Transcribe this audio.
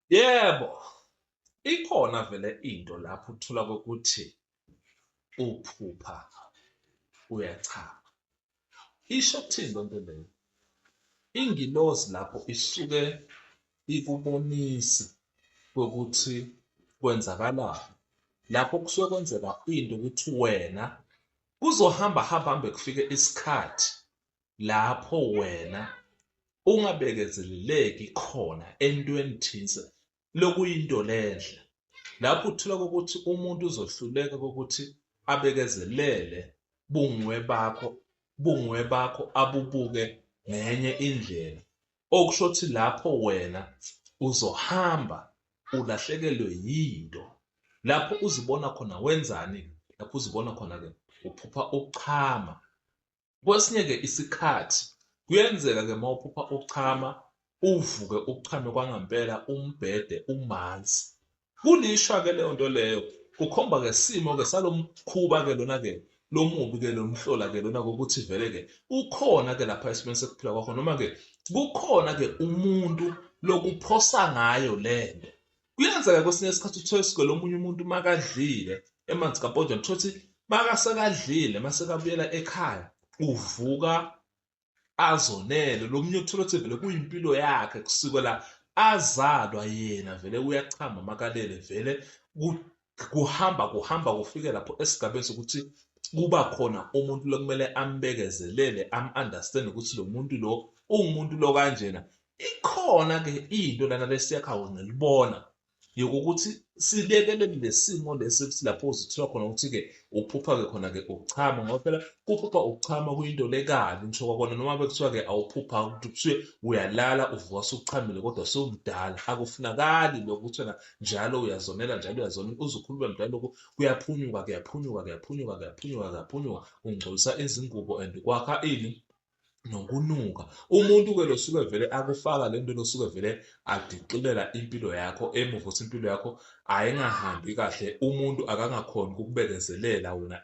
Yebo, ikhona vele into lapho uthola kokuthi uphupha uyachama. Isho ukuthini loo nto leyo? Ingilosi lapho isuke ikubonisa kokuthi kwenzakalani. Lapho kusuke kwenzeka into ukuthi wena kuzohamba hambe kufike isikhathi lapho wena ungabekezeleleki khona entweni thise lokuyinto lenhle. Lapho uthola ukuthi umuntu uzohluleka kokuthi abekezelele bunguwe bakho abubuke ngenye indlela. Okusho ukuthi lapho wena uzohamba ulahlekelwe yinto. Lapho uzibona khona wenzani? Lapho uzibona khona-ke uphupha ukuchama. Kwesinye-ke isikhathi kuyenzeka-ke uma uphupha ukuchama, uvuke uchame kwangempela, umbhede umanzi. Kulishwa-ke leyo nto leyo, kukhomba-ke simo-ke salo mkhuba-ke lona-ke lomubi-ke lo mhlola-ke lona kokuthi vele-ke ukhona-ke lapha esimeni sekuphila kwakho, noma-ke kukhona-ke umuntu lokuphosa ngayo lento. Kuyenzeka kwesinye isikhathi uthole omunye umuntu makadlile emanzi kaponjwana, uthole ukuthi makasekadlile masekabuyela ekhaya uvuka azonele. Lo munye uthola ukuthi vele kuyimpilo yakhe kusukela azalwa yena vele uyachama makalele vele kuhamba kufike lapho esigabeni sokuthi kuba khona umuntu lo kumele ambekezelele am-understand-e ukuthi lo muntu lo uwumuntu lo kanjena. Ikhona-ke into lana lesiyakhayo ngelibona yokuthi silekelele le simo lesi lapho uzithola khona ukuthi-ke uphupha-ke khona-ke ukuchama, ngoba phela ukuphupha ukuchama kuyinto lekabi ngisho kwakona, noma bekuthiwa-ke awuphupha usuke uyalala uvuka usuchamile kodwa sewumdala. Akufunakali lokho ukuthi wena njalo uyazonela uze ukhulume njalo lokhu kuyaphunyuka, kungcolisa izingubo and kwakha ini? Nokunuka. Umuntu-ke lo suke vele akufaka le nto lo suke vele adiqilela impilo yakho emuva ukuthi impilo yakho ayingahambi kahle, umuntu akangakhoni ukukubekezelela wena.